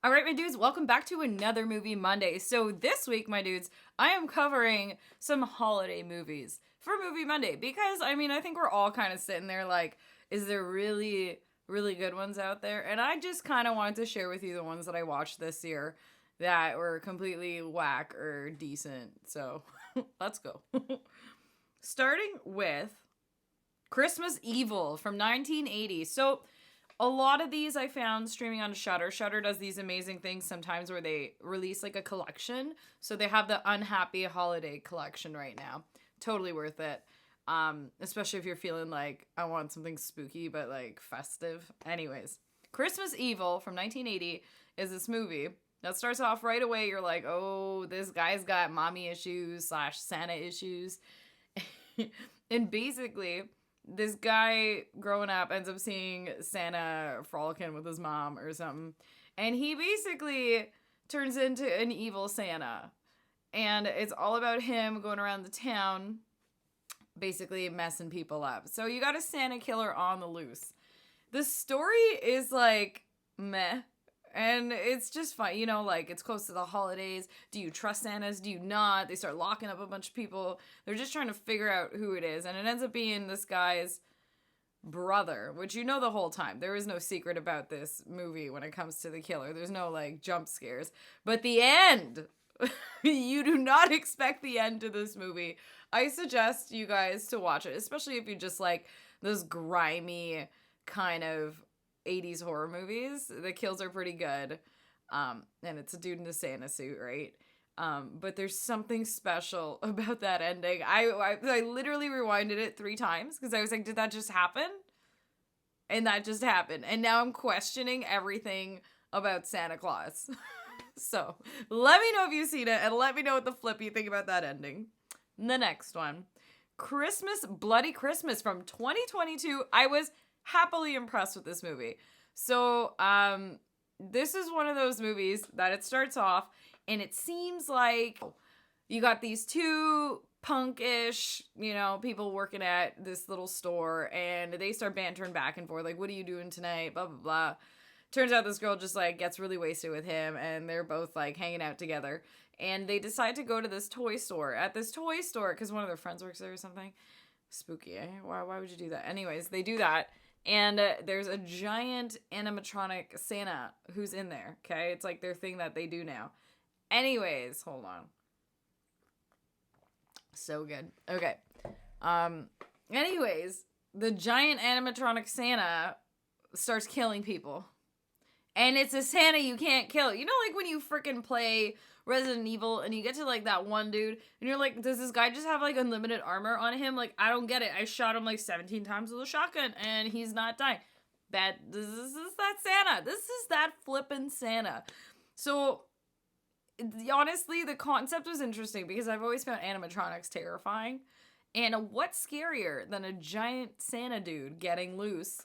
All right, my dudes, welcome back to another Movie Monday. So this week, my dudes, I am covering some holiday movies for Movie Monday because, I think we're all kind of sitting there like, is there really, really good ones out there? And I just kind of wanted to share with you the ones that I watched this year that were completely whack or decent. So let's go. Starting with Christmas Evil from 1980. So a lot of these I found streaming on Shudder. Shudder does these amazing things sometimes where they release like a collection. So they have the Unhappy Holiday collection right now. Totally worth it. Especially if you're feeling like I want something spooky but like festive. Anyways, Christmas Evil from 1980 is this movie that starts off right away. You're like, oh, this guy's got mommy issues slash Santa issues. And basically, this guy growing up ends up seeing Santa frolicking with his mom or something. And he basically turns into an evil Santa. And it's all about him going around the town, basically messing people up. So you got a Santa killer on the loose. The story is like meh. And it's just fun, like it's close to the holidays. Do you trust Santas? Do you not? They start locking up a bunch of people. They're just trying to figure out who it is. And it ends up being this guy's brother, which you know the whole time. There is no secret about this movie when it comes to the killer. There's no like jump scares. But the end, you do not expect the end to this movie. I suggest you guys to watch it, especially if you just like those grimy kind of 80s horror movies. The kills are pretty good. And it's a dude in a Santa suit, right? But there's something special about that ending. I literally rewinded it 3 times because I was like, did that just happen? And that just happened. And now I'm questioning everything about Santa Claus. So let me know if you've seen it and let me know what the flip you think about that ending. The next one, Christmas Bloody Christmas from 2022. I was happily impressed with this movie. So, this is one of those movies that it starts off and it seems like you got these 2 punkish, people working at this little store and they start bantering back and forth like, what are you doing tonight? Blah, blah, blah. Turns out this girl just like gets really wasted with him and they're both like hanging out together. And they decide to go to this toy store. At this toy store, because one of their friends works there or something. Spooky, eh? Why would you do that? Anyways, they do that. And there's a giant animatronic Santa who's in there, okay? It's like their thing that they do now. Anyways, hold on. So good. Okay. Anyways, the giant animatronic Santa starts killing people. And it's a Santa you can't kill. You know, like when you freaking play Resident Evil and you get to like that one dude and you're like, does this guy just have like unlimited armor on him? Like, I don't get it. I shot him like 17 times with a shotgun and he's not dying. This is that Santa. This is that flippin' Santa. So honestly, the concept was interesting because I've always found animatronics terrifying. And what's scarier than a giant Santa dude getting loose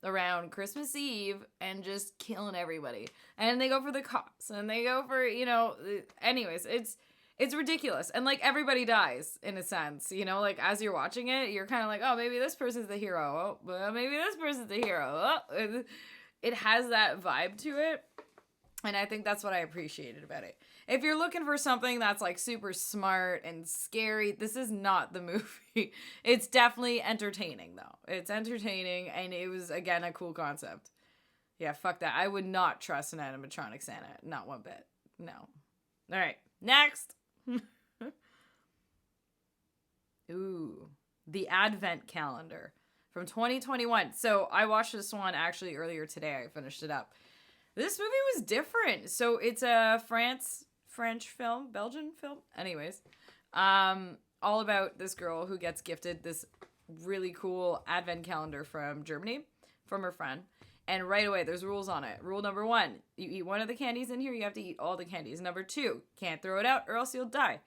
around Christmas Eve and just killing everybody? And they go for the cops and they go for, anyways, it's ridiculous. And like everybody dies in a sense, like as you're watching it, you're kind of like, oh, maybe this person's the hero. Oh, well, maybe this person's the hero. Oh. It has that vibe to it. And I think that's what I appreciated about it. If you're looking for something that's like super smart and scary, this is not the movie. It's definitely entertaining though. It's entertaining and it was, again, a cool concept. Yeah, fuck that. I would not trust an animatronic Santa. Not one bit. No. All right. Next. Ooh. The Advent Calendar from 2021. So I watched this one actually earlier today. I finished it up. This movie was different. So it's a French film, Belgian film. Anyways, all about this girl who gets gifted this really cool advent calendar from Germany from her friend. And right away, there's rules on it. Rule number 1, you eat one of the candies in here, you have to eat all the candies. Number 2, can't throw it out or else you'll die.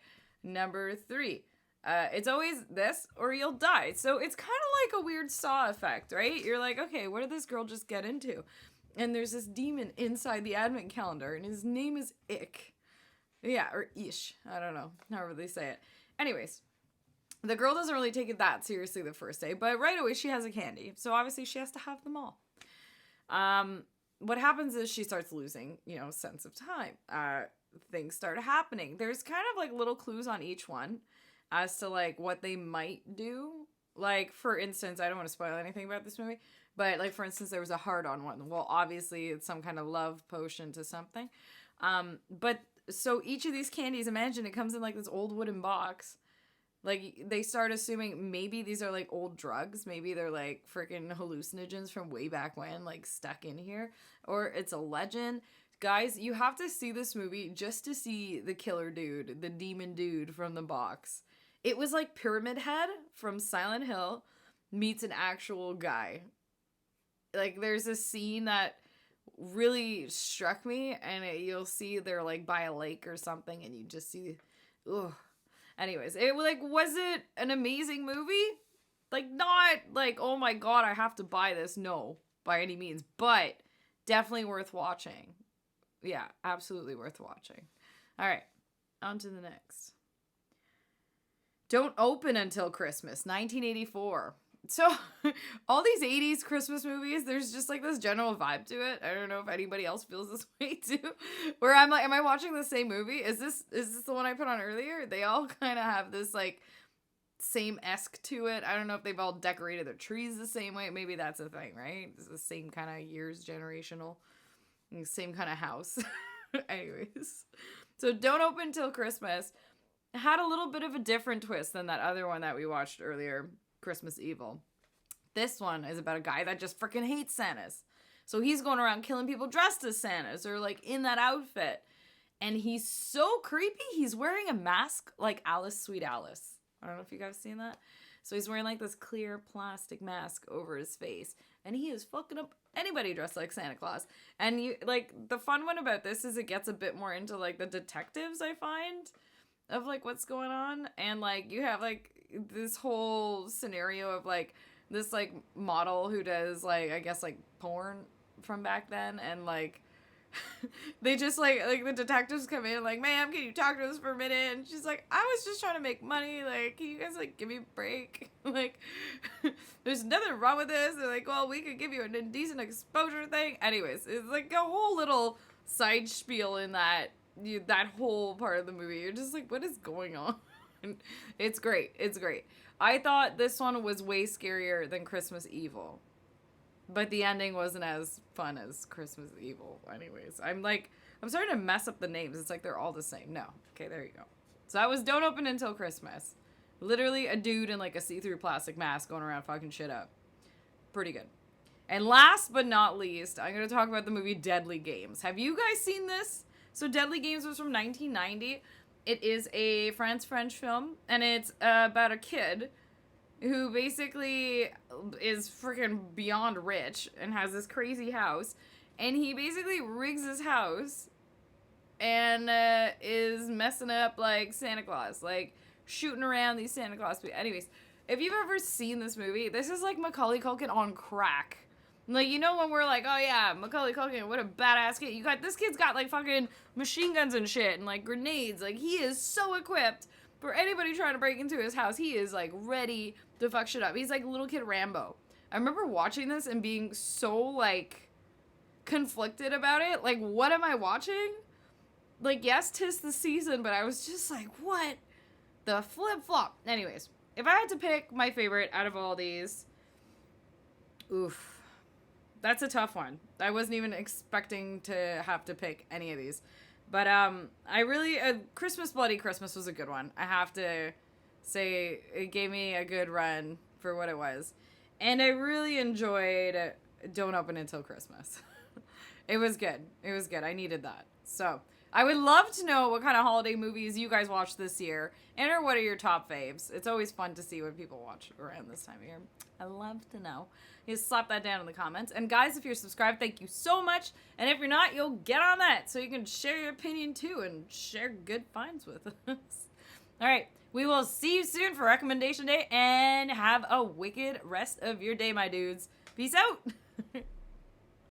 Number 3, it's always this or you'll die. So it's kind of like a weird Saw effect, right? You're like, okay, what did this girl just get into? And there's this demon inside the advent calendar, and his name is Ick. Yeah, or Ish. I don't know, however they say it. Anyways, the girl doesn't really take it that seriously the first day, but right away she has a candy. So obviously she has to have them all. what happens is she starts losing, sense of time. Things start happening. There's kind of like little clues on each one as to like what they might do. Like, for instance, I don't want to spoil anything about this movie, but like, for instance, there was a hard-on one. Well, obviously it's some kind of love potion to something. But so each of these candies, imagine it comes in like this old wooden box. Like, they start assuming maybe these are like old drugs. Maybe they're like freaking hallucinogens from way back when, like stuck in here, or it's a legend. Guys, you have to see this movie just to see the killer dude, the demon dude from the box. It was like Pyramid Head from Silent Hill meets an actual guy. Like, there's a scene that really struck me, and you'll see they're like by a lake or something, and you just see, ugh. Anyways, was it an amazing movie? Like, not like, oh my god, I have to buy this. No, by any means, but definitely worth watching. Yeah, absolutely worth watching. All right, on to the next. Don't Open Until Christmas, 1984. So, all these 80s Christmas movies, there's just like this general vibe to it. I don't know if anybody else feels this way too. Where I'm like, am I watching the same movie? Is this the one I put on earlier? They all kind of have this like same-esque to it. I don't know if they've all decorated their trees the same way. Maybe that's a thing, right? It's the same kind of years, generational. Same kind of house. Anyways. So, Don't Open Till Christmas had a little bit of a different twist than that other one that we watched earlier, Christmas Evil. This one is about a guy that just freaking hates Santas. So he's going around killing people dressed as Santas or like in that outfit. And he's so creepy. He's wearing a mask like Alice, Sweet Alice. I don't know if you guys seen that. So he's wearing like this clear plastic mask over his face. And he is fucking up anybody dressed like Santa Claus. And you like the fun one about this is it gets a bit more into like the detectives, I find, of like what's going on. And like you have like this whole scenario of like this like model who does like I guess like porn from back then, and like they just like the detectives come in like, ma'am, can you talk to us for a minute? And she's like, I was just trying to make money, like, can you guys like give me a break? Like, there's nothing wrong with this. They're like, well, we could give you an indecent exposure thing. Anyways, it's like a whole little side spiel in that whole part of the movie. You're just like, what is going on? It's great. It's great. I thought this one was way scarier than Christmas Evil. But the ending wasn't as fun as Christmas Evil. Anyways, I'm starting to mess up the names. It's like they're all the same. No. Okay, there you go. So that was Don't Open Until Christmas. Literally a dude in like a see-through plastic mask going around fucking shit up. Pretty good. And last but not least, I'm going to talk about the movie Deadly Games. Have you guys seen this? So Deadly Games was from 1990. It is a French film, and it's about a kid who basically is freaking beyond rich and has this crazy house, and he basically rigs his house and is messing up like Santa Claus, like shooting around these Santa Claus people. Anyways, if you've ever seen this movie, this is like Macaulay Culkin on crack. Like, you know when we're like, oh yeah, Macaulay Culkin, what a badass kid. This kid's got like fucking machine guns and shit and like grenades. Like, he is so equipped for anybody trying to break into his house. He is like ready to fuck shit up. He's like little kid Rambo. I remember watching this and being so like conflicted about it. Like, what am I watching? Like, yes, 'tis the season, but I was just like, what the flip-flop? Anyways, if I had to pick my favorite out of all these, oof. That's a tough one. I wasn't even expecting to have to pick any of these. But I really, Christmas Bloody Christmas was a good one. I have to say it gave me a good run for what it was. And I really enjoyed Don't Open Until Christmas. It was good. It was good. I needed that. So I would love to know what kind of holiday movies you guys watched this year. And or what are your top faves. It's always fun to see what people watch around this time of year. I love to know. You just slap that down in the comments. And guys, if you're subscribed, thank you so much. And if you're not, you'll get on that so you can share your opinion too and share good finds with us. All right. We will see you soon for recommendation day and have a wicked rest of your day, my dudes. Peace out.